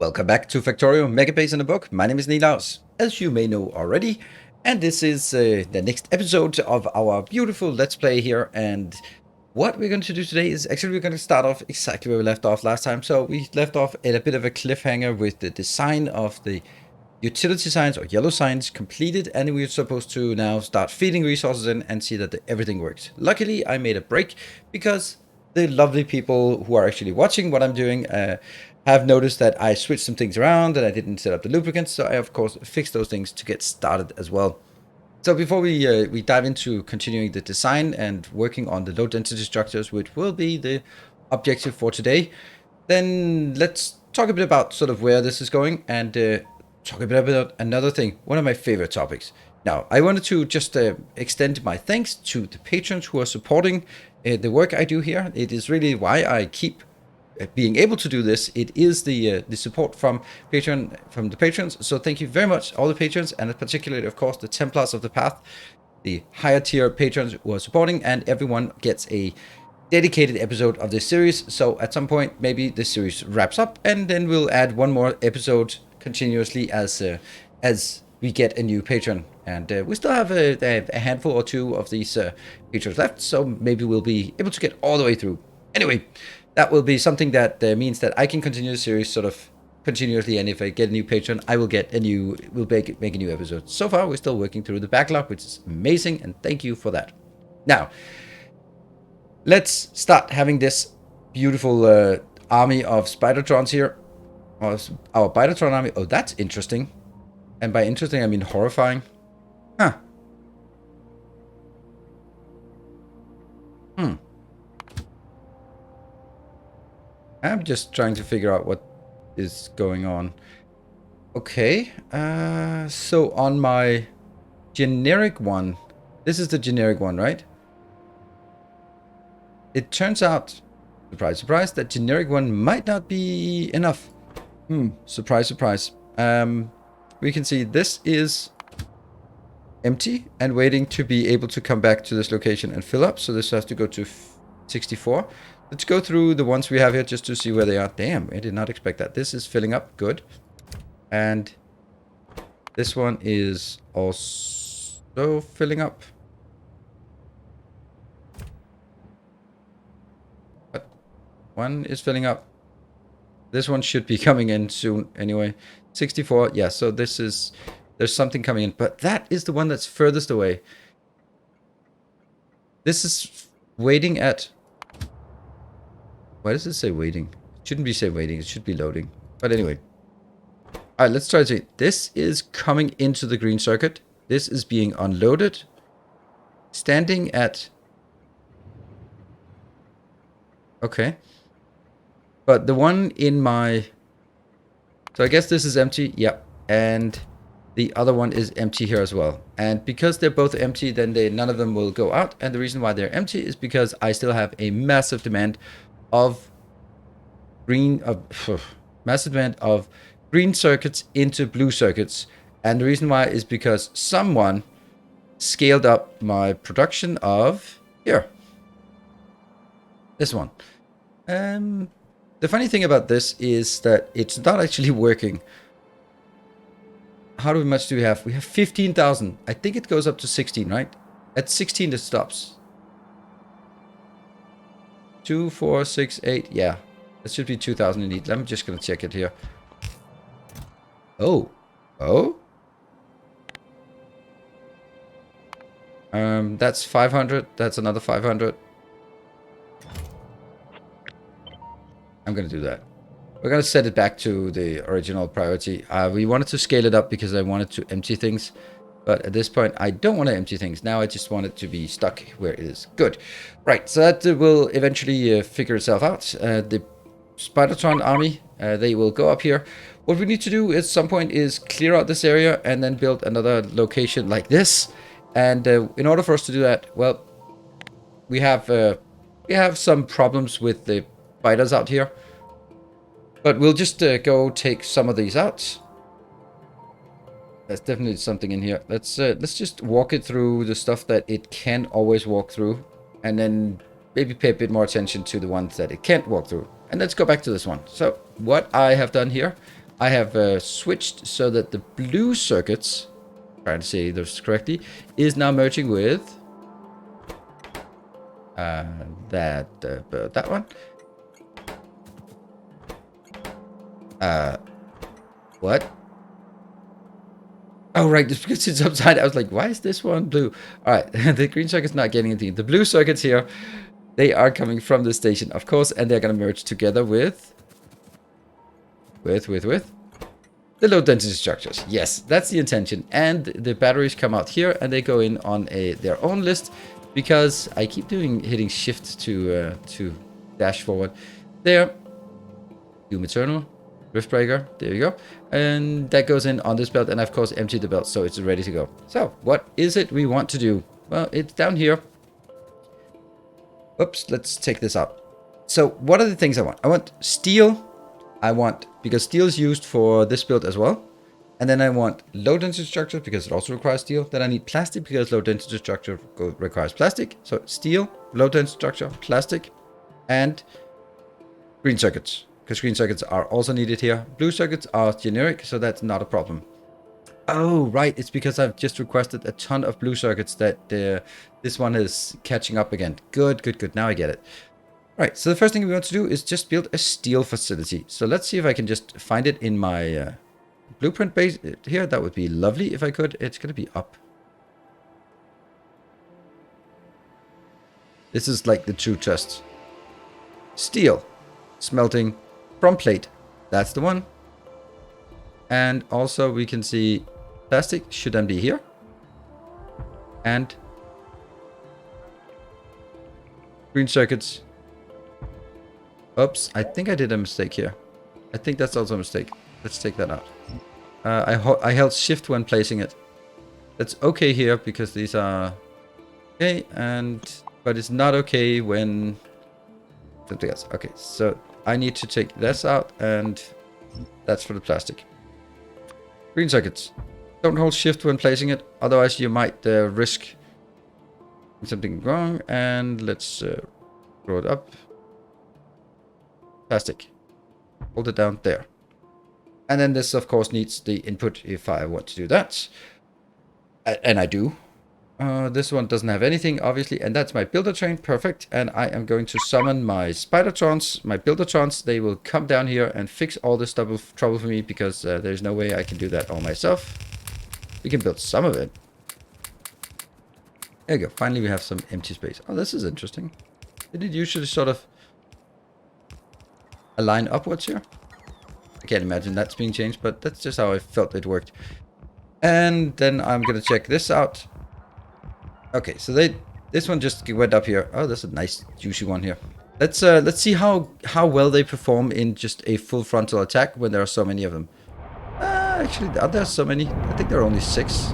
Welcome back to Factorio Megabase-In-A-Book. My name is Nilaus, as you may know already, and this is the next episode of our beautiful Let's Play here. And what we're going to do today is actually we're going to start off exactly where we left off last time. So we left off at a bit of a cliffhanger with the design of the utility signs or yellow signs completed, and we're supposed to now start feeding resources in and see that everything works. Luckily, I made a break because the lovely people who are actually watching what I'm doing have noticed that I switched some things around and I didn't set up the lubricants, so I of course fixed those things to get started as well. So before we dive into continuing the design and working on the low density structures, which will be the objective for today, then let's talk a bit about sort of where this is going and talk a bit about another thing, one of my favorite topics. Now, I wanted to just extend my thanks to the patrons who are supporting the work I do here. It is really why I keep being able to do this. It is the support from the patrons. So thank you very much, all the patrons, and particularly, of course, the Templars of the Path, the higher tier patrons who are supporting, and everyone gets a dedicated episode of this series. So at some point, maybe this series wraps up, and then we'll add one more episode continuously as we get a new patron. And we still have a handful or two of these patrons left, so maybe we'll be able to get all the way through. Anyway, that will be something that means that I can continue the series sort of continuously, and if I get a new patron, I will make a new episode. So far, we're still working through the backlog, which is amazing, and thank you for that. Now, let's start having this beautiful army of spidertrons here. Our spidertron army. Oh, that's interesting. And by interesting, I mean horrifying. Huh. I'm just trying to figure out what is going on. Okay. So on my generic one, this is the generic one, right? It turns out, surprise, surprise, that generic one might not be enough. Surprise, surprise. We can see this is empty and waiting to be able to come back to this location and fill up. So this has to go to 64. Let's go through the ones we have here just to see where they are. Damn, I did not expect that. This is filling up. Good. And this one is also filling up. But one is filling up. This one should be coming in soon anyway. 64. Yeah, so this is... There's something coming in. But that is the one that's furthest away. This is waiting at... Why does it say waiting? It shouldn't be say waiting. It should be loading. But anyway. Alright, let's try to see. This is coming into the green circuit. This is being unloaded. Standing at... Okay. But the one in my... So I guess this is empty. Yep. And the other one is empty here as well. And because they're both empty, then none of them will go out. And the reason why they're empty is because I still have a massive demand of green circuits into blue circuits. And the reason why is because someone scaled up my production of this one. The funny thing about this is that it's not actually working. How much do we have? We have 15,000. I think it goes up to 16, right? At 16 it stops. 2, 4, 6, 8. Yeah. That should be 2,000 indeed. I'm just going to check it here. Oh. That's 500. That's another 500. I'm going to do that. We're going to set it back to the original priority. We wanted to scale it up because I wanted to empty things. But at this point, I don't want to empty things. Now I just want it to be stuck where it is. Good. Right, so that will eventually figure itself out. The Spidertron army, they will go up here. What we need to do at some point is clear out this area and then build another location like this. And in order for us to do that, well, we have some problems with the spiders out here. But we'll just go take some of these out. There's definitely something in here. Let's just walk it through the stuff that it can always walk through, and then maybe pay a bit more attention to the ones that it can't walk through. And let's go back to this one. So what I have done here, I have switched so that the blue circuits, trying to say this correctly, is now merging with that one. What? Oh, right, just because it's upside. I was like, why is this one blue? All right, the green circuit's not getting anything. The blue circuits here, they are coming from the station, of course, and they're going to merge together with the low density structures. Yes, that's the intention. And the batteries come out here and they go in on their own list, because I keep hitting shift to dash forward. There, Doom Eternal, Rift Breaker, there you go. And that goes in on this belt, and of course empty the belt so it's ready to go. So what is it we want to do? Well, it's down here. Oops, let's take this out. So what are the things I want? I want steel. Because steel is used for this build as well. And then I want low density structure because it also requires steel. Then I need plastic because low density structure requires plastic. So steel, low density structure, plastic, and green circuits, because green circuits are also needed here. Blue circuits are generic, so that's not a problem. Oh, right. It's because I've just requested a ton of blue circuits that this one is catching up again. Good, good, good. Now I get it. Right, so the first thing we want to do is just build a steel facility. So let's see if I can just find it in my blueprint base here. That would be lovely if I could. It's going to be up. This is like the true test. Steel. Smelting from plate. That's the one. And also we can see plastic should then be here. And green circuits. Oops, I think I did a mistake here. I think that's also a mistake. Let's take that out. I held shift when placing it. That's okay here because these are okay, but it's not okay when something else. Okay, so I need to take this out, and that's for the plastic. Green circuits. Don't hold shift when placing it, otherwise you might risk something wrong. And let's throw it up. Plastic. Hold it down there. And then this, of course, needs the input if I want to do that. And I do. This one doesn't have anything, obviously. And that's my builder train. Perfect. And I am going to summon my spidertrons, my buildertrons. They will come down here and fix all this trouble for me, because there's no way I can do that all myself. We can build some of it. There you go. Finally, we have some empty space. Oh, this is interesting. Did it usually sort of align upwards here? I can't imagine that's being changed, but that's just how I felt it worked. And then I'm gonna check this out. Okay, so this one just went up here. Oh, that's a nice juicy one here. Let's see how well they perform in just a full frontal attack when there are so many of them. Actually, are there so many? I think there are only 6.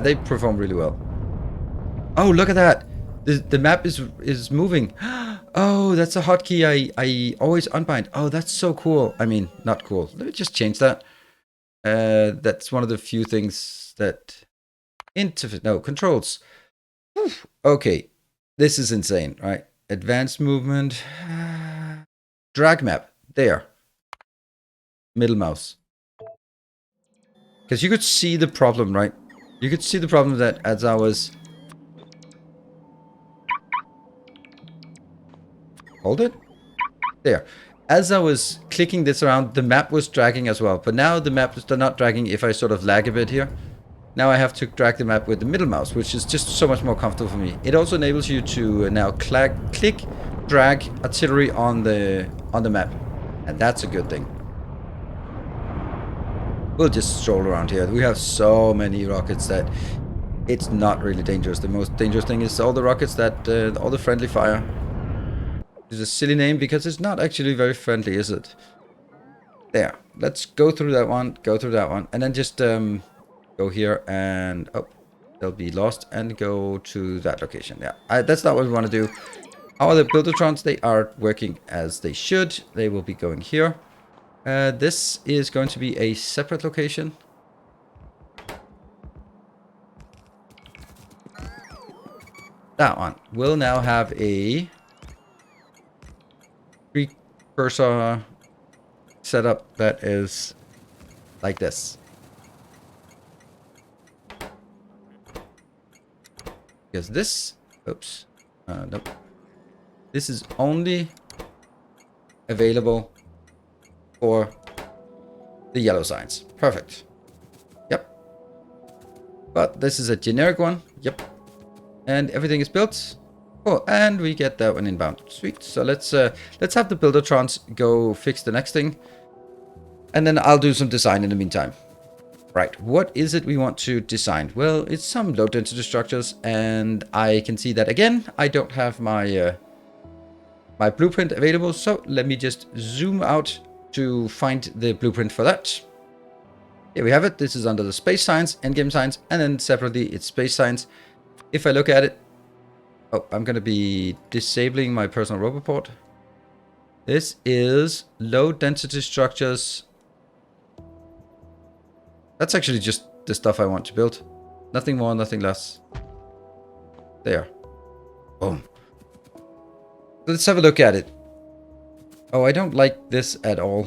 They perform really well. Oh, look at that! The map is moving. Oh, that's a hotkey I always unbind. Oh, that's so cool. I mean, not cool. Let me just change that. That's one of the few things that controls. Okay, this is insane, right? Advanced movement, drag map there. Middle mouse. Because you could see the problem, right? You could see the problem that as I was. Hold it. There. As I was clicking this around, the map was dragging as well. But now the map is not dragging if I sort of lag a bit here. Now I have to drag the map with the middle mouse, which is just so much more comfortable for me. It also enables you to now click, drag artillery on the map. And that's a good thing. We'll just stroll around here. We have so many rockets that it's not really dangerous. The most dangerous thing is all the rockets that all the friendly fire. It's a silly name because it's not actually very friendly, is it? There. Let's go through that one, and then just go here and they'll be lost, and go to that location. Yeah, that's not what we want to do. Our other buildertrons, they are working as they should. They will be going here. This is going to be a separate location. That one will now have a precursor setup that is like this. Because this, oops, nope. This is only available for the yellow signs. Perfect. Yep. But this is a generic one. Yep. And everything is built. Oh, and we get that one inbound. Sweet. So let's have the buildertrons go fix the next thing. And then I'll do some design in the meantime. Right, what is it we want to design? Well, it's some low density structures, and I can see that again, I don't have my my blueprint available, so let me just zoom out to find the blueprint for that. Here we have it. This is under the space science, endgame science, and then separately it's space science. If I look at it, oh, I'm going to be disabling my personal robot port. This is low density structures. That's actually just the stuff I want to build. Nothing more, nothing less. There. Boom. Let's have a look at it. Oh, I don't like this at all.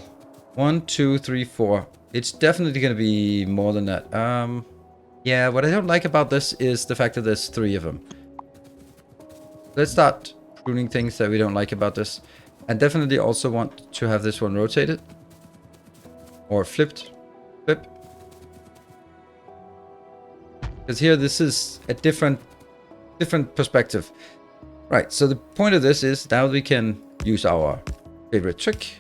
1, 2, 3, 4. It's definitely going to be more than that. Yeah, what I don't like about this is the fact that there's 3 of them. Let's start pruning things that we don't like about this. And definitely also want to have this one rotated. Or flipped. Flip. Because here this is a different perspective. Right, so the point of this is now we can use our favorite trick.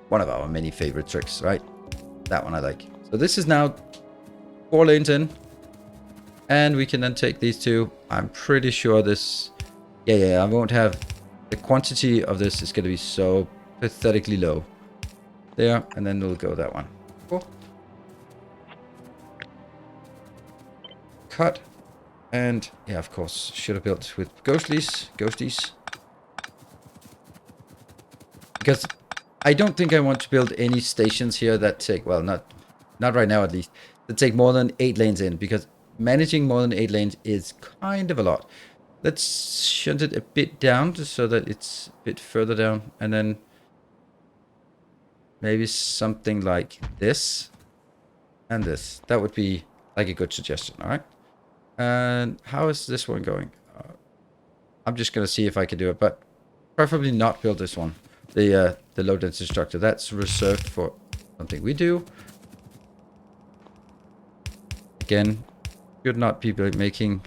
One of our many favorite tricks, right? That one I like. So this is now 4 lanes in. And we can then take these 2. I'm pretty sure this... Yeah, I won't have... The quantity of this is going to be so pathetically low. There, and then we'll go that one. Cool. Cut. And, yeah, of course, should have built with ghosties. Because I don't think I want to build any stations here that take, well, not right now at least, that take more than 8 lanes in, because managing more than 8 lanes is kind of a lot. Let's shunt it a bit down just so that it's a bit further down, and then maybe something like this and this. That would be like a good suggestion, all right? And how is this one going? I'm just going to see if I can do it, but preferably not build this one. The low density structure. That's reserved for something we do. Again, should not be making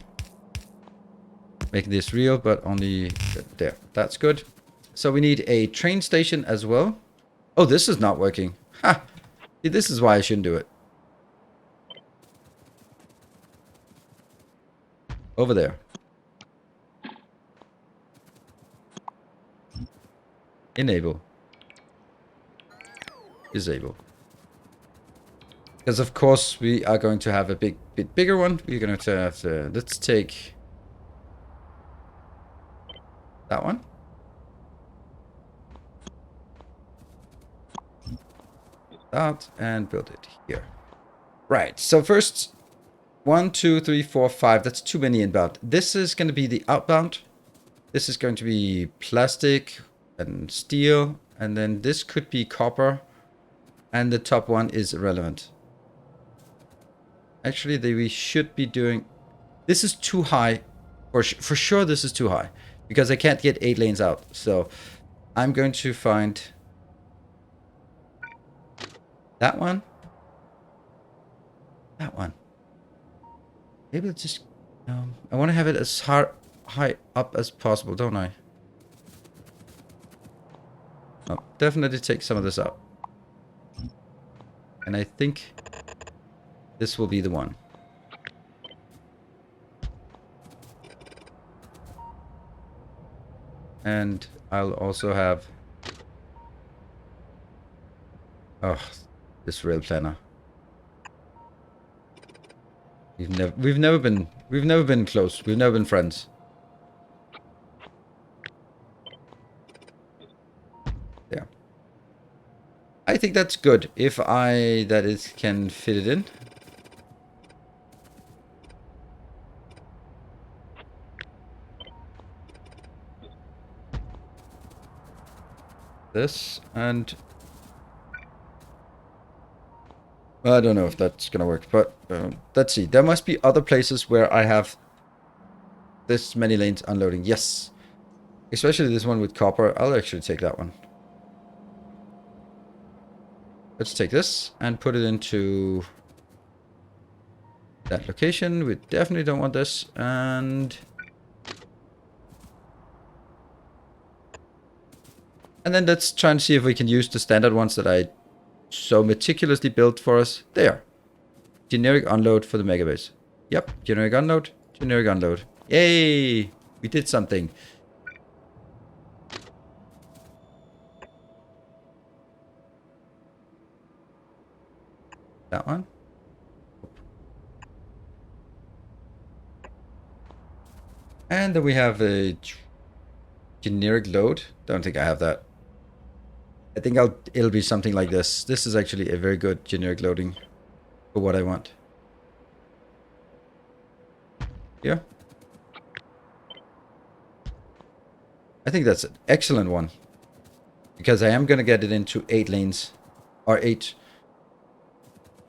this real, but only there. That's good. So we need a train station as well. Oh, this is not working. Ha! See, this is why I shouldn't do it. Over there. Enable. Disable. Because of course we are going to have a bit bigger one. We're going to have to, let's take that one. That and build it here. Right. So first 1, 2, 3, 4, 5. That's too many inbound. This is going to be the outbound. This is going to be plastic and steel. And then this could be copper. And the top one is irrelevant. Actually, we should be doing... This is too high. For sure, this is too high. Because I can't get 8 lanes out. So I'm going to find... that one. That one. Maybe it's just... I want to have it as high up as possible, don't I? Oh, definitely take some of this out. And I think this will be the one. And I'll also have... oh, this rail planner. We've never been close. We've never been friends. There. I think that's good if can fit it in. this, and I don't know if that's gonna work, but let's see. There must be other places where I have this many lanes unloading. Yes. Especially this one with copper. I'll actually take that one. Let's take this and put it into that location. We definitely don't want this. And then let's try and see if we can use the standard ones that I so meticulously built for us. There. Generic unload for the Megabase. Yep. Generic unload. Generic unload. Yay! We did something. That one. And then we have a generic load. Don't think I have that. I think it'll be something like this. This is actually a very good generic loading for what I want. Yeah. I think that's an excellent one. Because I am going to get it into 8 lanes. Or 8.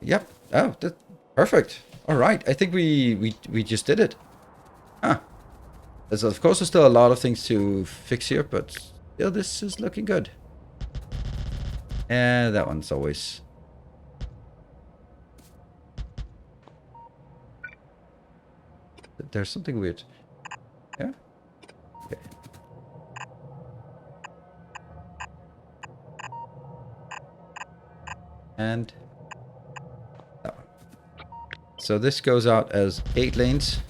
Yep. Oh, that's perfect. All right. I think we just did it. Huh. There's of course still a lot of things to fix here, but still this is looking good. And that one's always... There's something weird. Yeah? Okay. And that one. So this goes out as 8 lanes.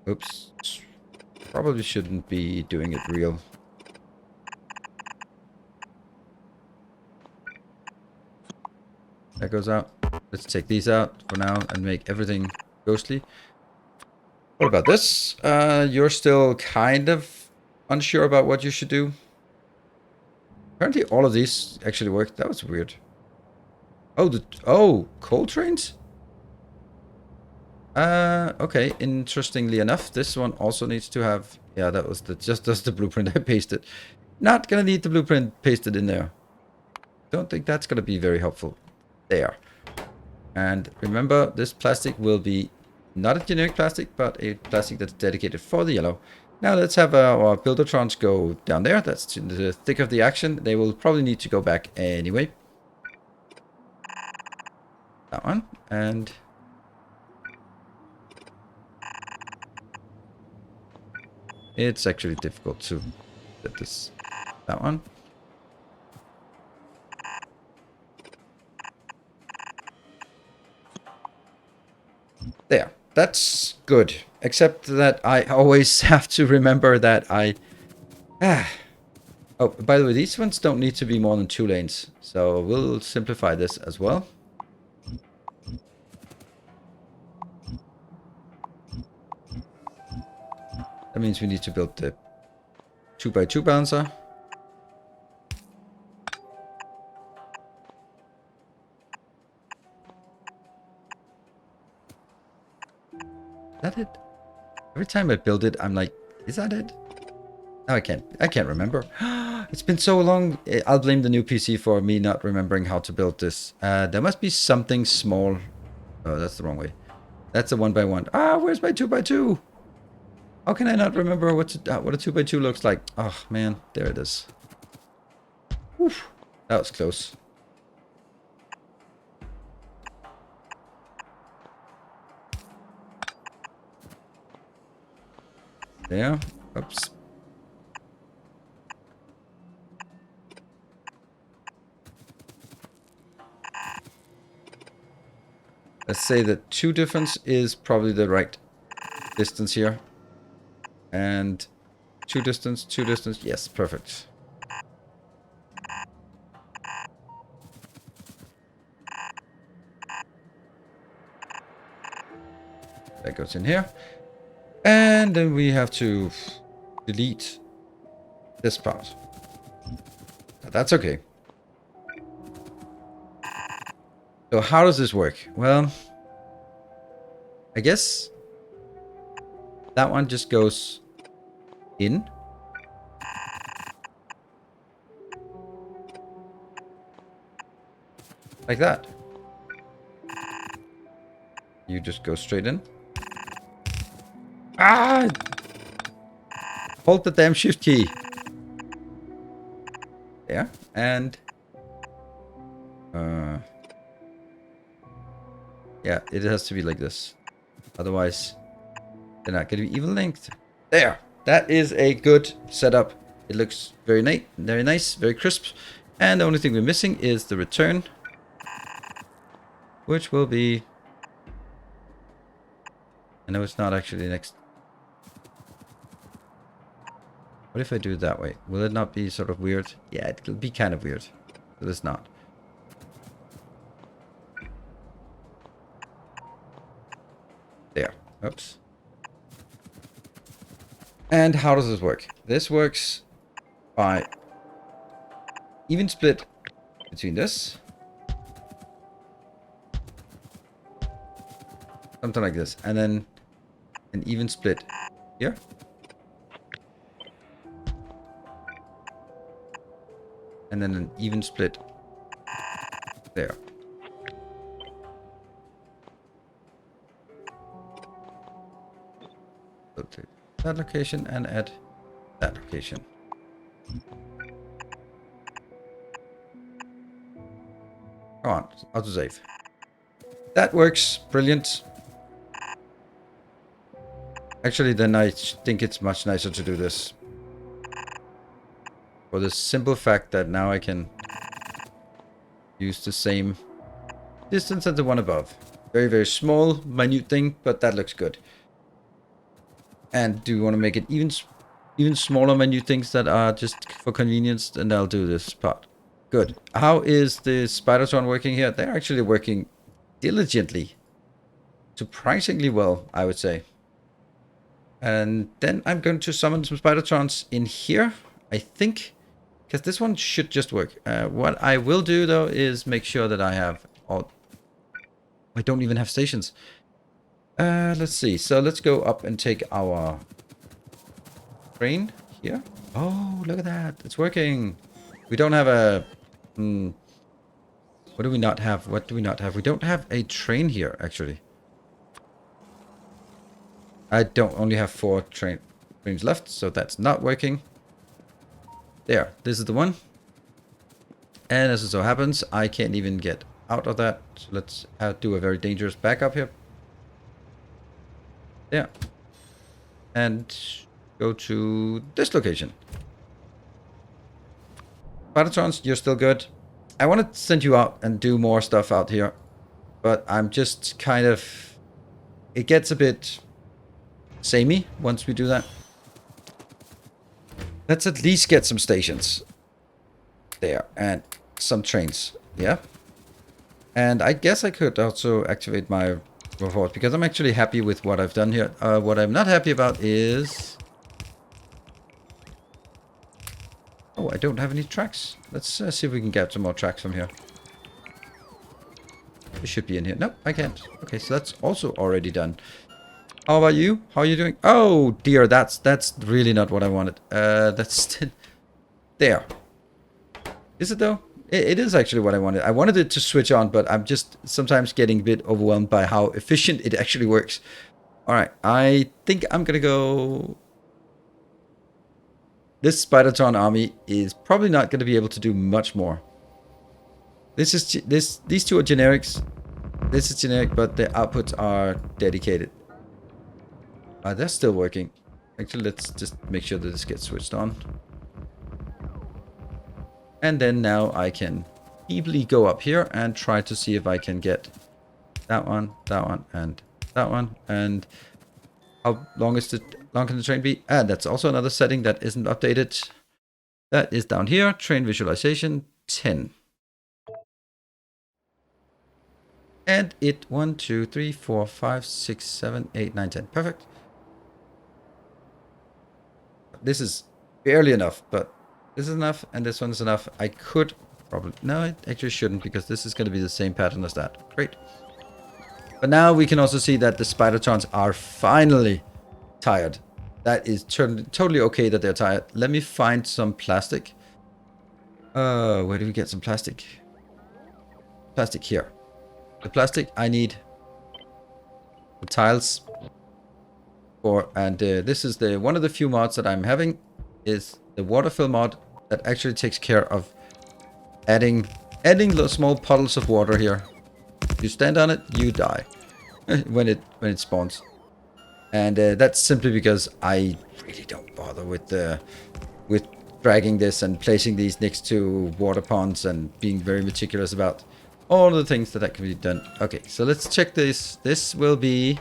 Oops. Probably shouldn't be doing it real. That goes out. Let's take these out for now and make everything ghostly. What about this? You're still kind of unsure about what you should do. Apparently all of these actually worked. That was weird. Oh, coal trains? Okay. Interestingly enough, this one also needs to have... Yeah, that was just the blueprint I pasted. Not gonna need the blueprint pasted in there. Don't think that's gonna be very helpful. There. And remember, this plastic will be not a generic plastic, but a plastic that's dedicated for the yellow. Now let's have our buildertrons go down there. That's in the thick of the action. They will probably need to go back anyway. That one. And... it's actually difficult to get this. That one. There. That's good. Except that I always have to remember that I... Oh, by the way, these ones don't need to be more than 2 lanes. So we'll simplify this as well. That means we need to build the 2x2 balancer. Is that it? Every time I build it, I'm like, is that it? No, I can't remember. It's been so long. I'll blame the new PC for me not remembering how to build this. There must be something small. Oh, that's the wrong way. That's a 1x1. Ah, where's my 2x2? How can I not remember what a 2x2 looks like? Oh, man. There it is. Oof. That was close. There. Oops. Let's say that 2 difference is probably the right distance here. And 2 distance, 2 distance. Yes, perfect. That goes in here. And then we have to delete this part. That's okay. So how does this work? Well, I guess that one just goes in. Like that. You just go straight in. Ah! Hold the damn shift key. There. And... yeah, it has to be like this. Otherwise, they're not going to be even length. There. That is a good setup. It looks very nice, very crisp. And the only thing we're missing is the return. Which will be... I know it's not actually next. What if I do it that way? Will it not be sort of weird? Yeah, it'll be kind of weird. But it's not. There. Oops. And how does this work? This works by even split between this. Something like this. And then an even split here. And then an even split there. So take that location and add that location. Come on, autosave. That works brilliant. Actually, then I think it's much nicer to do this. For the simple fact that now I can use the same distance as the one above. Very, very small, minute thing, but that looks good. And do you want to make it even smaller minute things that are just for convenience? Then I'll do this part. Good. How is the spidertron working here? They're actually working diligently. Surprisingly well, I would say. And then I'm going to summon some spidertrons in here, I think. Because this one should just work. What I will do, though, is make sure that I have all... I don't even have stations. Let's see. So let's go up and take our train here. Oh, look at that. It's working. We don't have a... what do we not have? What do we not have? We don't have a train here, actually. I don't only have 4 trains left, so that's not working. There, this is the one. And as it so happens, I can't even get out of that. So let's do a very dangerous backup here. There. And go to this location. Spidertrons, you're still good. I want to send you out and do more stuff out here. But I'm just kind of... It gets a bit... samey once we do that. Let's at least get some stations. There. And some trains. Yeah. And I guess I could also activate my report. Because I'm actually happy with what I've done here. What I'm not happy about is... Oh, I don't have any tracks. Let's see if we can get some more tracks from here. It should be in here. Nope, I can't. Okay, so that's also already done. How about you? How are you doing? Oh dear, that's really not what I wanted. That's there. Is it though? It is actually what I wanted. I wanted it to switch on, but I'm just sometimes getting a bit overwhelmed by how efficient it actually works. All right, I think I'm gonna go. This Spidertron army is probably not going to be able to do much more. These two are generics. This is generic, but the outputs are dedicated. They're still working. Actually, let's just make sure that this gets switched on. And then now I can easily go up here and try to see if I can get that one, and that one. And how long can the train be? And that's also another setting that isn't updated. That is down here. Train visualization 10. And it 1, 2, 3, 4, 5, 6, 7, 8, 9, 10. Perfect. This is barely enough, but this is enough, and this one is enough. I could probably... No, I actually shouldn't, because this is going to be the same pattern as that. Great. But now we can also see that the spidertrons are finally tired. That is totally okay that they're tired. Let me find some plastic. Where do we get some plastic? Plastic here. The plastic I need. The tiles. And this is one of the few mods that I'm having is the water fill mod that actually takes care of adding those small puddles of water here. You stand on it, you die when it spawns. And that's simply because I really don't bother with dragging this and placing these next to water ponds and being very meticulous about all the things that can be done. Okay, so let's check this. This will be...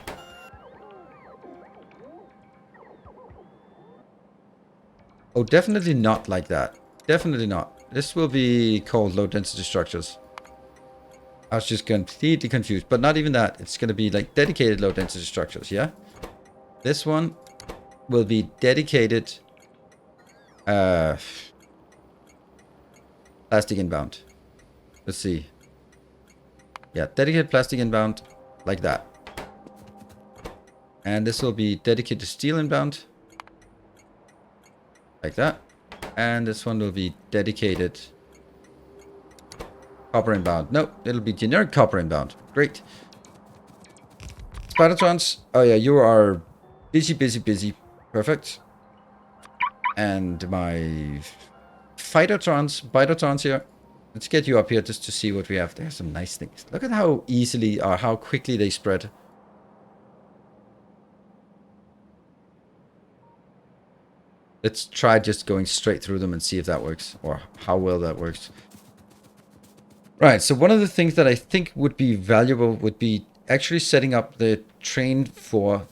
Oh, definitely not like that. Definitely not. This will be called low density structures. I was just completely confused, but not even that. It's going to be like dedicated low density structures, yeah? This one will be dedicated plastic inbound. Let's see. Yeah, dedicated plastic inbound like that. And this will be dedicated steel inbound like that. And this one will be dedicated copper inbound. No, it'll be generic copper inbound. Great. Spidertrons. Oh yeah, you are busy. Perfect. And my spidertrons here. Let's get you up here just to see what we have. There's some nice things. Look at how easily or how quickly they spread. Let's try just going straight through them and see if that works, or how well that works. Right, so one of the things that I think would be valuable would be actually setting up the train for...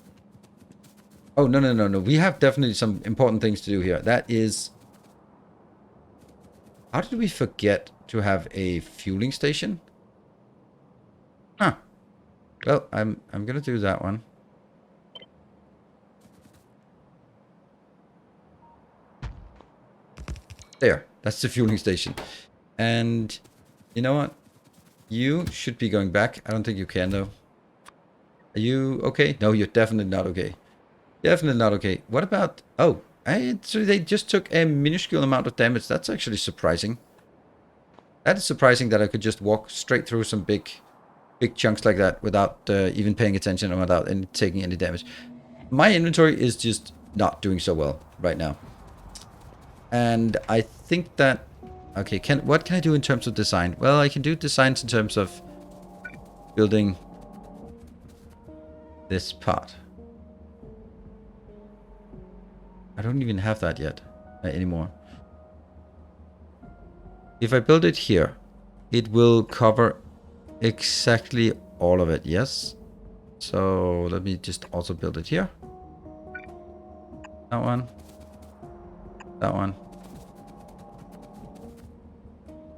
Oh, no. We have definitely some important things to do here. That is... How did we forget to have a fueling station? Huh. Well, I'm gonna do that one. There, that's the fueling station. And you know what? You should be going back. I don't think you can though. Are you okay? No, you're definitely not okay. Definitely not okay. What about... Oh, so they just took a minuscule amount of damage. That's actually surprising. That is surprising that I could just walk straight through some big chunks like that without even paying attention or without taking any damage. My inventory is just not doing so well right now. And I think that... Okay, what can I do in terms of design? Well, I can do designs in terms of building this part. I don't even have that yet anymore. If I build it here, it will cover exactly all of it, yes? So let me just also build it here. That one. That one.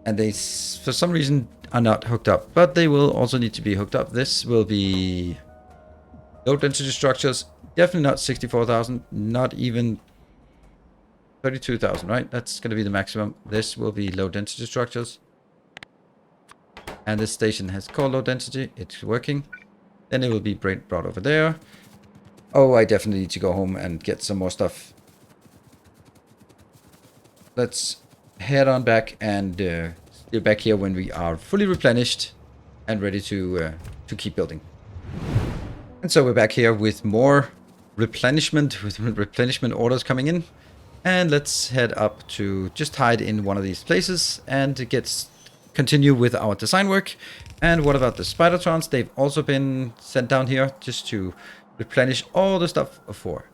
And they, for some reason, are not hooked up. But they will also need to be hooked up. This will be low density structures. Definitely not 64,000. Not even 32,000, right? That's going to be the maximum. This will be low density structures. And this station has core low density. It's working. Then it will be brought over there. Oh, I definitely need to go home and get some more stuff. Let's head on back and be back here when we are fully replenished and ready to keep building. And so we're back here with more replenishment, with replenishment orders coming in. And let's head up to just hide in one of these places and continue with our design work. And what about the spidertrons? They've also been sent down here just to replenish all the stuff before.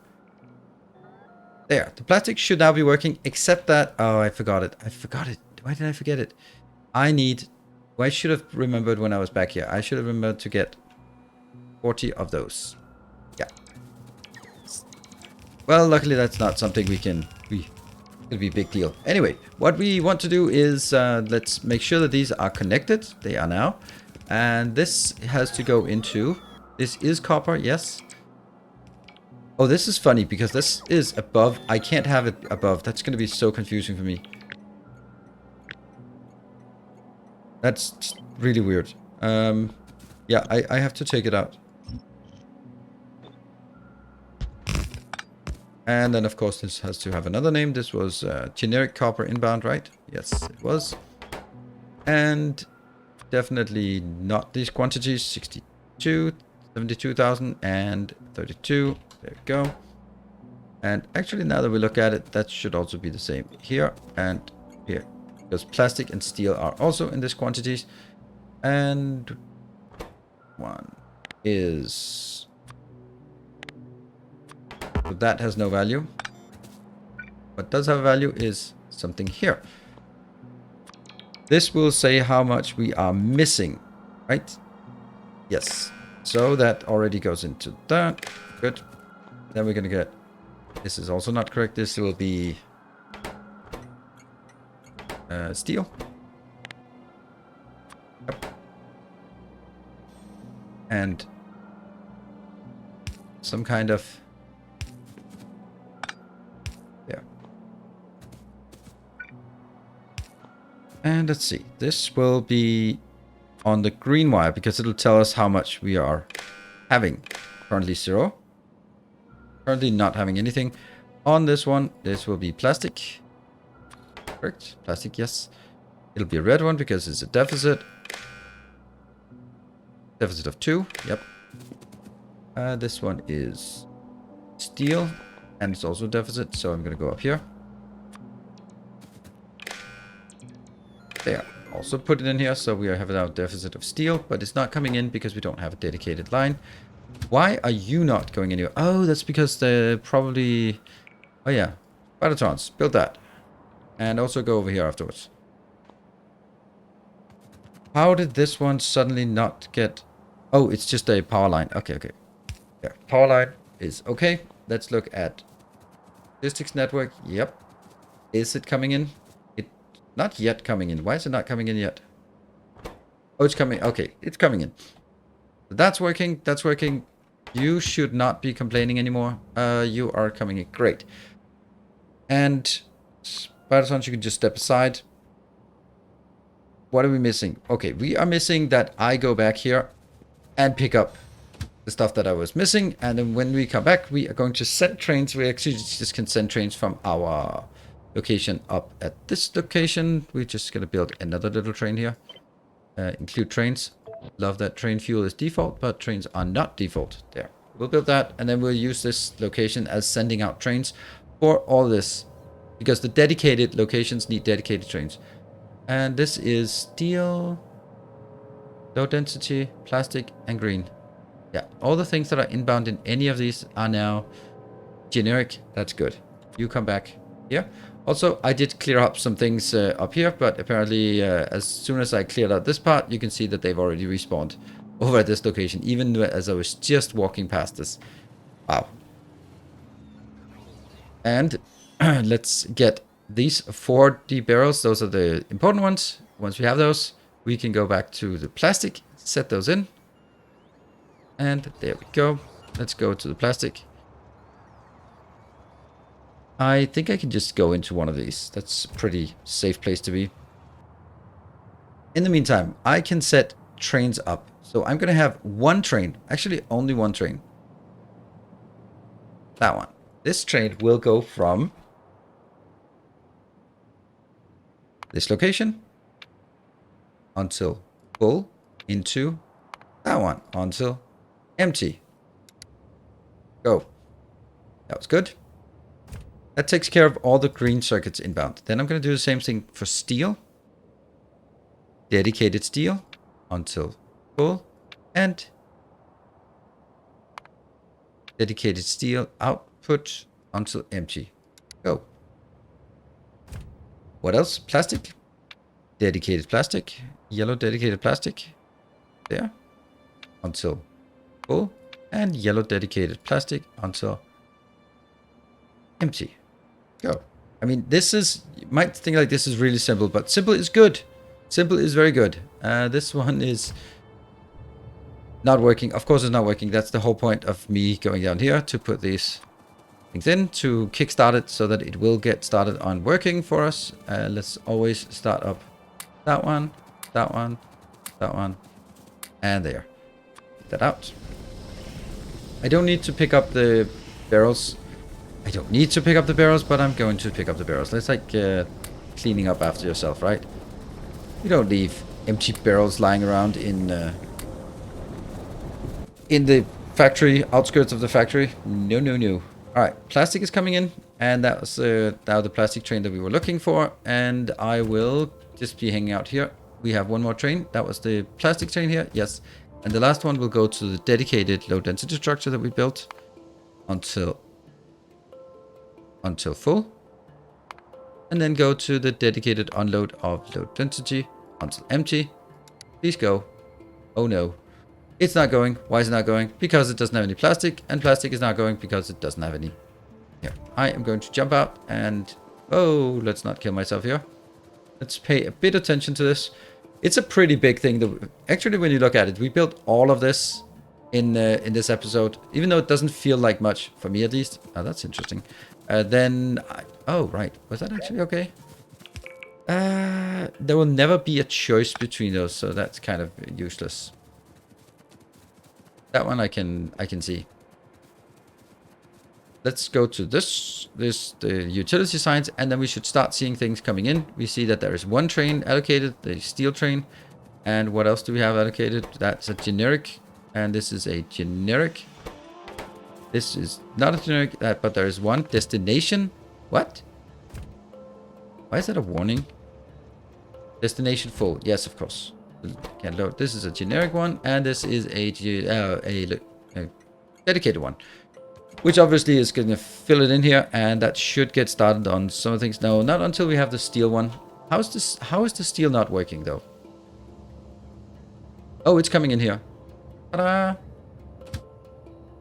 There, the plastic should now be working, except that... Oh, I forgot it. Why did I forget it? I should have remembered when I was back here. I should have remembered to get 40 of those. Yeah. Well, luckily that's not something it'll be a big deal. Anyway, what we want to do is let's make sure that these are connected. They are now. And this has to go into... This is copper, yes. Oh, this is funny because this is above. I can't have it above. That's going to be so confusing for me. That's really weird. Yeah, I have to take it out. And then, of course, this has to have another name. This was generic copper inbound, right? Yes, it was. And definitely not these quantities. 62, 72,000, and 32. There we go. And actually, now that we look at it, that should also be the same here and here. Because plastic and steel are also in these quantities. And one is... So that has no value. What does have value is something here. This will say how much we are missing, right? Yes. So that already goes into that. Good. Then we're going to get... This is also not correct. This will be steel. Yep. And some kind of... There. And let's see. This will be on the green wire because it'll tell us how much we are having. Currently 0. Currently not having anything. On this one, this will be plastic. Correct. Plastic, yes. It'll be a red one because it's a deficit. Deficit of 2. Yep. This one is steel. And it's also a deficit. So I'm going to go up here. There. Also put it in here. So we have our deficit of steel. But it's not coming in because we don't have a dedicated line. Why are you not going anywhere? Oh, that's because they're probably... Oh, yeah. Spidertrons. Build that. And also go over here afterwards. How did this one suddenly not get... Oh, it's just a power line. Okay, okay. Yeah, power line is okay. Let's look at logistics network. Yep. Is it coming in? It's not yet coming in. Why is it not coming in yet? Oh, it's coming. Okay, it's coming in. That's working. That's working. You should not be complaining anymore. You are coming in. Great. And Spidertrons, you can just step aside. What are we missing? Okay, we are missing that I go back here and pick up the stuff that I was missing. And then when we come back, we are going to send trains. We actually just can send trains from our location up at this location. We're just going to build another little train here. Include trains. Love that train fuel is default, but trains are not default. There. We'll build that, and then we'll use this location as sending out trains for all this. Because the dedicated locations need dedicated trains. And this is steel, low density, plastic, and green. Yeah, all the things that are inbound in any of these are now generic. That's good. You come back here. Also, I did clear up some things up here, but apparently as soon as I cleared out this part, you can see that they've already respawned over at this location, even as I was just walking past this. Wow. And let's get these 4D barrels. Those are the important ones. Once we have those, we can go back to the plastic, set those in. And there we go. Let's go to the plastic. I think I can just go into one of these. That's a pretty safe place to be. In the meantime, I can set trains up. So I'm going to have one train. Actually, only one train. That one. This train will go from this location until full into that one until empty. Go. That was good. That takes care of all the green circuits inbound. Then I'm going to do the same thing for steel. Dedicated steel until full and dedicated steel output until empty. Go. What else? Plastic. Dedicated plastic. Yellow dedicated plastic. There. Until full. And yellow dedicated plastic until empty. Go. I mean, this is... You might think like this is really simple, but simple is good. Simple is very good. This one is not working. Of course it's not working. That's the whole point of me going down here to put these things in to kickstart it so that it will get started on working for us. Let's always start up that one, that one, that one, and there. that out. I don't need to pick up the barrels. I don't need to pick up the barrels, but I'm going to pick up the barrels. That's like cleaning up after yourself, right? You don't leave empty barrels lying around in the factory, outskirts of the factory. No, no, no. All right, plastic is coming in, and that was now the plastic train that we were looking for. And I will just be hanging out here. We have one more train. That was the plastic train here. Yes. And the last one will go to the dedicated low density structure that we built until full. And then go to the dedicated unload of low density until empty. Please go. Oh no. It's not going. Why is it not going? Because it doesn't have any plastic. And plastic is not going because it doesn't have any. Here. I am going to jump out and... Oh, let's not kill myself here. Let's pay a bit attention to this. It's a pretty big thing. Actually, when you look at it, we built all of this in this episode, even though it doesn't feel like much, for me at least. Oh, that's interesting. Oh, right. Was that actually okay? There will never be a choice between those, so that's kind of useless. That one I can see. Let's go to the utility signs, and then we should start seeing things coming in. We see that there is one train allocated, the steel train. And what else do we have allocated? That's a generic, and this is a generic. This is not a generic, but there is one destination. What? Why is that a warning? Destination full. Yes, of course. Can't load. This is a generic one, and this is a dedicated one. Which obviously is going to fill it in here, and that should get started on some of the things. No, not until we have the steel one. How is the steel not working though? Oh, it's coming in here. Ta-da!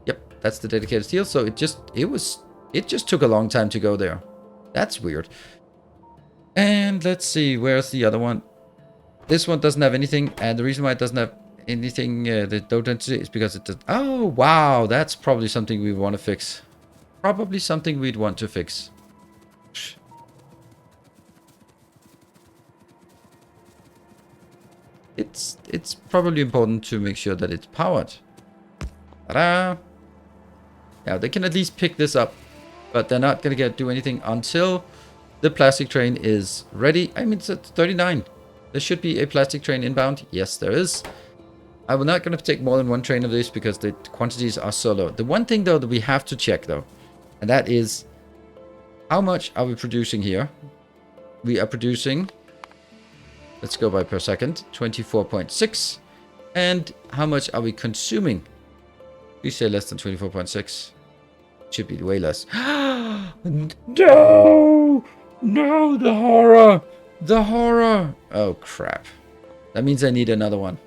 Yep, that's the dedicated steel. So it just took a long time to go there. That's weird. And let's see, where's the other one? This one doesn't have anything, and the reason why it doesn't have anything, the low density, is because it does. Oh, wow, that's probably something we want to fix. Probably something we'd want to fix. It's probably important to make sure that it's powered. Ta-da! Now, they can at least pick this up, but they're not going to do anything until the plastic train is ready. I mean, it's at 39. There should be a plastic train inbound. Yes, there is. I'm not going to take more than one train of this because the quantities are so low. The one thing, though, that we have to check, though, and that is how much are we producing here? We are producing, let's go by per second, 24.6. And how much are we consuming? We say less than 24.6. Should be way less. No! No, the horror! The horror! Oh, crap. That means I need another one.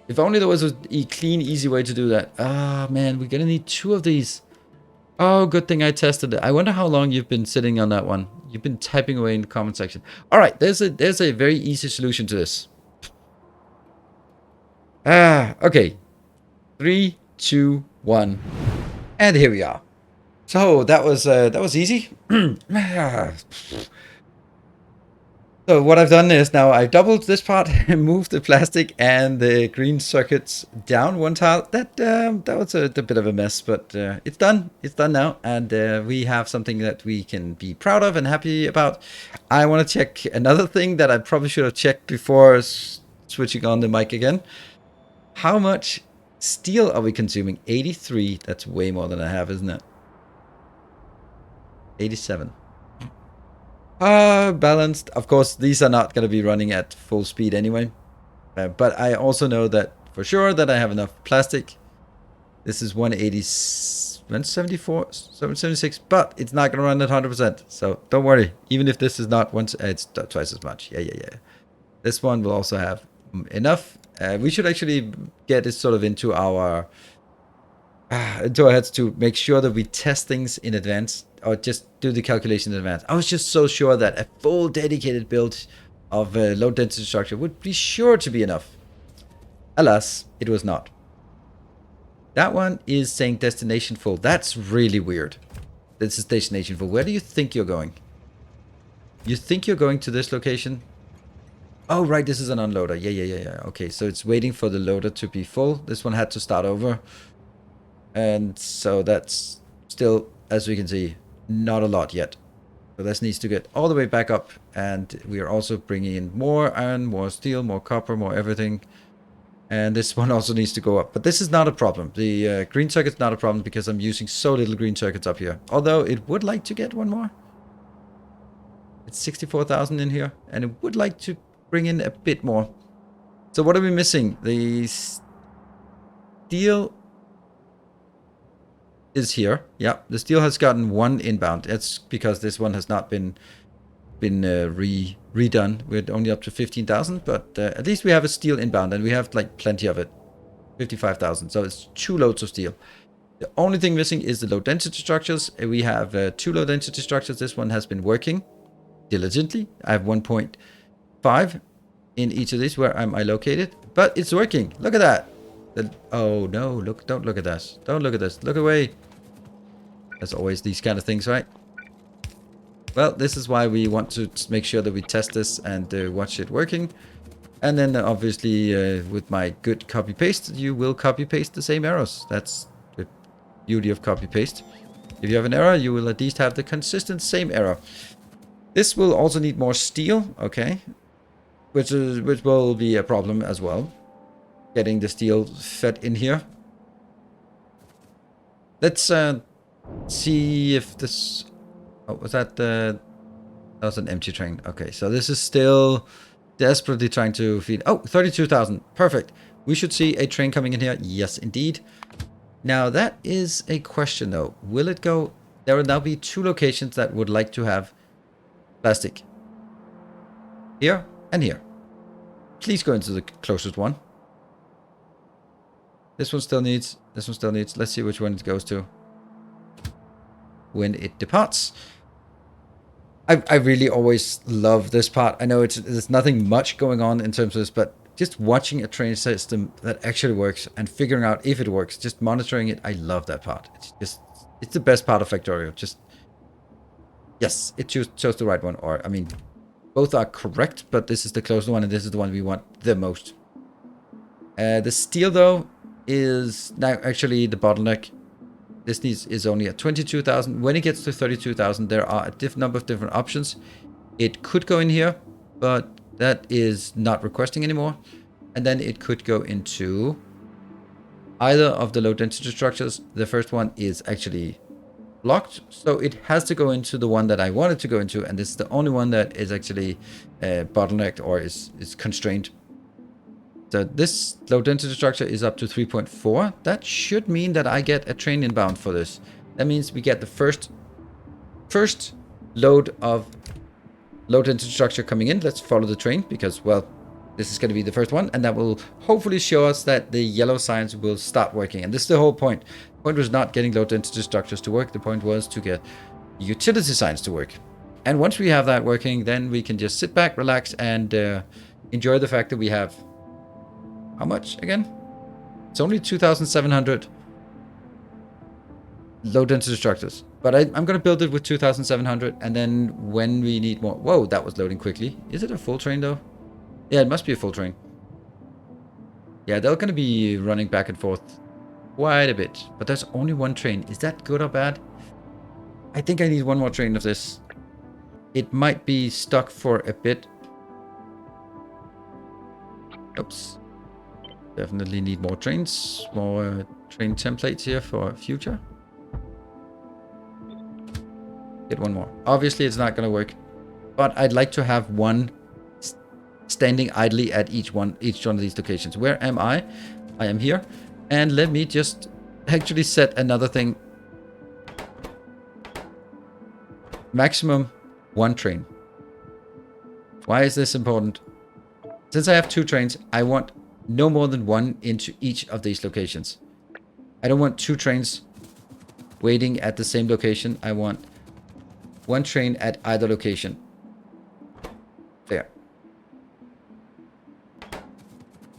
If only there was a clean, easy way to do that. Ah, man, we're gonna need 2 of these. Oh, good thing I tested it. I wonder how long you've been sitting on that one. You've been typing away in the comment section. All right, there's a very easy solution to this. Okay. 3, 2, 1. And here we are. So that was easy. So what I've done is now I've doubled this part and moved the plastic and the green circuits down one tile. That was a bit of a mess, but it's done. It's done now, and we have something that we can be proud of and happy about. I want to check another thing that I probably should have checked before switching on the mic again. How much steel are we consuming? 83. That's way more than I have, isn't it? 87. Balanced. Of course, these are not going to be running at full speed anyway. But I also know that for sure that I have enough plastic. This is 180, 174, 776, but it's not going to run at 100%. So don't worry. Even if this is not once, it's twice as much. Yeah. This one will also have enough. We should actually get it sort of into our heads to make sure that we test things in advance. Or just do the calculation in advance. I was just so sure that a full dedicated build of a low density structure would be sure to be enough. Alas, it was not. That one is saying destination full. That's really weird. This is destination full. Where do you think you're going? You think you're going to this location? Oh, right, this is an unloader. Yeah. Okay, so it's waiting for the loader to be full. This one had to start over. And so that's still, as we can see, not a lot yet. So this needs to get all the way back up. And we are also bringing in more iron, more steel, more copper, more everything. And this one also needs to go up. But this is not a problem. The green circuit's not a problem because I'm using so little green circuits up here. Although it would like to get one more. It's 64,000 in here. And it would like to bring in a bit more. So what are we missing? The steel is here. Yeah, the steel has gotten one inbound. That's because this one has not been redone. We're only up to 15,000, but at least we have a steel inbound, and we have like plenty of it. 55,000. So it's 2 loads of steel. The only thing missing is the low density structures. We have 2 low density structures. This one has been working diligently. I have 1.5 in each of these. Where am I located? But it's working. Look at that. Oh no, look, don't look at this. Don't look at this. Look away. There's always these kind of things, right? Well, this is why we want to make sure that we test this and watch it working. And then obviously with my good copy paste, you will copy paste the same errors. That's the beauty of copy paste. If you have an error, you will at least have the consistent same error. This will also need more steel, okay, which will be a problem as well. Getting the steel fed in here. Let's see if this. Oh, was that the? That was an empty train. Okay, so this is still desperately trying to feed. Oh, 32,000. Perfect. We should see a train coming in here. Yes, indeed. Now that is a question though. Will it go? There will now be 2 locations that would like to have plastic. Here and here. Please go into the closest one. This one still needs. This one still needs. Let's see which one it goes to when it departs. I really always love this part. I know there's nothing much going on in terms of this, but just watching a train system that actually works and figuring out if it works, just monitoring it, I love that part. It's the best part of Factorio. Just, yes, it chose the right one. Or, I mean, both are correct, but this is the closest one, and this is the one we want the most. The steel, though, is now actually the bottleneck. This is only at 22,000. When it gets to 32,000, there are a number of different options. It could go in here, but that is not requesting anymore. And then it could go into either of the low density structures. The first one is actually blocked, so it has to go into the one that I wanted to go into, and this is the only one that is actually bottlenecked or is constrained. So this low density structure is up to 3.4. That should mean that I get a train inbound for this. That means we get the first load of low density structure coming in. Let's follow the train because, well, this is going to be the first one, and that will hopefully show us that the yellow signs will start working. And this is the whole point. The point was not getting low density structures to work. The point was to get utility signs to work. And once we have that working, then we can just sit back, relax, and enjoy the fact that we have... How much again? It's only 2,700 low density structures. But I'm going to build it with 2,700. And then when we need more... Whoa, that was loading quickly. Is it a full train though? Yeah, it must be a full train. Yeah, they're going to be running back and forth quite a bit. But there's only one train. Is that good or bad? I think I need one more train of this. It might be stuck for a bit. Oops. Definitely need more trains, more train templates here for future. Get one more. Obviously, it's not going to work, but I'd like to have one standing idly at each one of these locations. Where am I? I am here, and let me just actually set another thing. Maximum 1 train. Why is this important? Since I have 2 trains, I want no more than 1 into each of these locations. I don't want 2 trains waiting at the same location. I want 1 train at either location. There.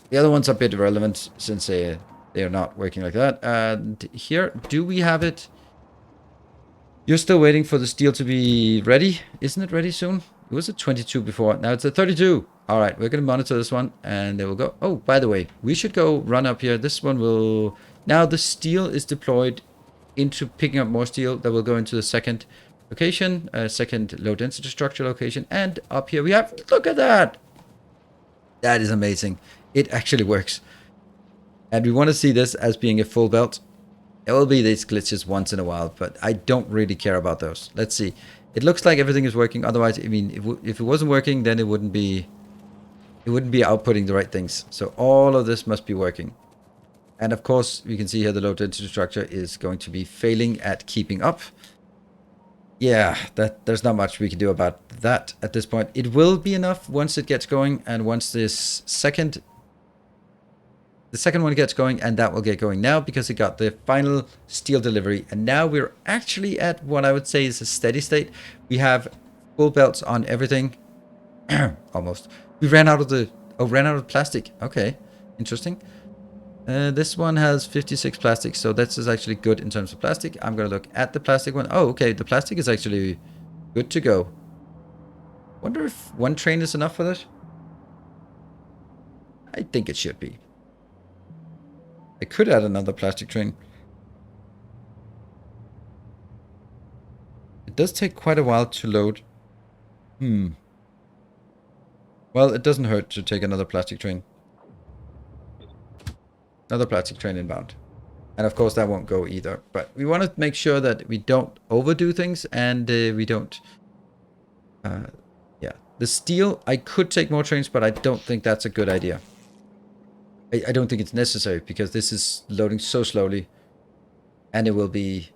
The other ones are a bit irrelevant since they are not working like that. And here, do we have it? You're still waiting for the steel to be ready. Isn't it ready soon? It was at 22 before. Now it's at 32. All right, we're going to monitor this one, and they will go. Oh, by the way, we should go run up here. This one will... Now the steel is deployed into picking up more steel that will go into the second location, second low density structure location. And up here we have... Look at that! That is amazing. It actually works. And we want to see this as being a full belt. There will be these glitches once in a while, but I don't really care about those. Let's see. It looks like everything is working. Otherwise, I mean, if it wasn't working, then it wouldn't be outputting the right things. So all of this must be working. And of course, we can see here the low density structure is going to be failing at keeping up. Yeah, there's not much we can do about that at this point. It will be enough once it gets going, and once this second one gets going, and that will get going now because it got the final steel delivery. And now we're actually at what I would say is a steady state. We have full belts on everything. Almost. We ran out of plastic. Okay, interesting. This one has 56 plastic, so this is actually good in terms of plastic. I'm going to look at the plastic one. Oh, okay, the plastic is actually good to go. Wonder if one train is enough for this? I think it should be. I could add another plastic train. It does take quite a while to load. Well, it doesn't hurt to take another plastic train. Another plastic train inbound. And of course that won't go either. But we want to make sure that we don't overdo things and we don't... yeah. The steel, I could take more trains, but I don't think that's a good idea. I don't think it's necessary because this is loading so slowly. And it will be...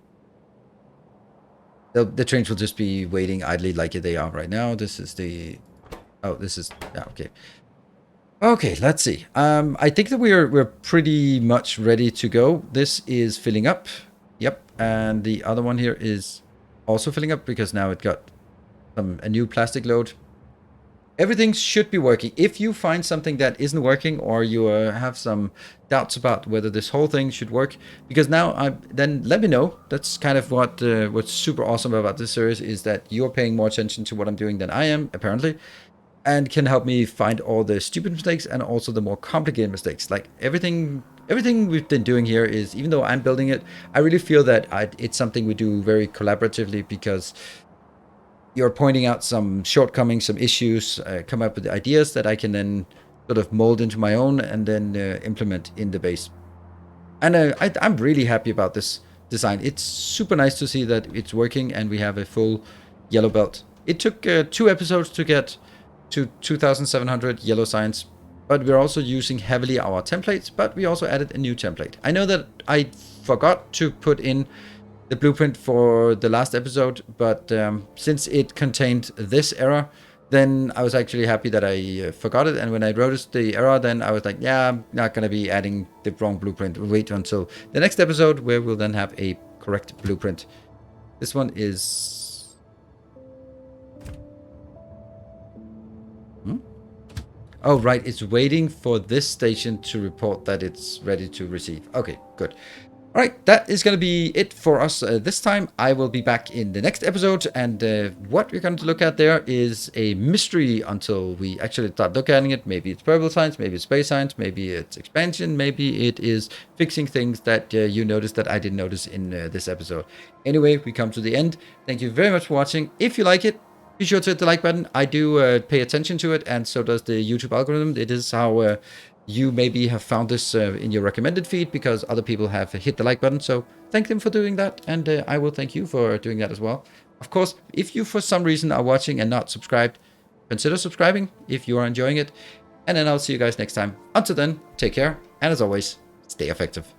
The trains will just be waiting idly like they are right now. This is the... Oh, this is... Yeah, okay. Okay, let's see. I think that we're pretty much ready to go. This is filling up. Yep. And the other one here is also filling up because now it got a new plastic load. Everything should be working. If you find something that isn't working or you have some doubts about whether this whole thing should work, because now then let me know. That's kind of what's super awesome about this series is that you're paying more attention to what I'm doing than I am, apparently. And can help me find all the stupid mistakes and also the more complicated mistakes. Like everything we've been doing here is, even though I'm building it, I really feel that it's something we do very collaboratively because you're pointing out some shortcomings, some issues, come up with ideas that I can then sort of mold into my own and then implement in the base. And I'm really happy about this design. It's super nice to see that it's working and we have a full yellow belt. It took 2 episodes to get to 2700 yellow signs, but we're also using heavily our templates, but we also added a new template. I know that I forgot to put in the blueprint for the last episode, but since it contained this error, then I was actually happy that I forgot it. And when I noticed the error, then I was like, yeah, I'm not going to be adding the wrong blueprint. We'll wait until the next episode where we'll then have a correct blueprint. This one is... Oh, right. It's waiting for this station to report that it's ready to receive. Okay, good. All right. That is going to be it for us this time. I will be back in the next episode. And what we're going to look at there is a mystery until we actually start looking at it. Maybe it's purple science. Maybe it's space science. Maybe it's expansion. Maybe it is fixing things that you noticed that I didn't notice in this episode. Anyway, we come to the end. Thank you very much for watching. If you like it, be sure to hit the like button. I do pay attention to it, and so does the YouTube algorithm. It is how you maybe have found this in your recommended feed because other people have hit the like button. So thank them for doing that, and I will thank you for doing that as well. Of course, if you for some reason are watching and not subscribed, consider subscribing if you are enjoying it. And then I'll see you guys next time. Until then, take care, and as always, stay effective.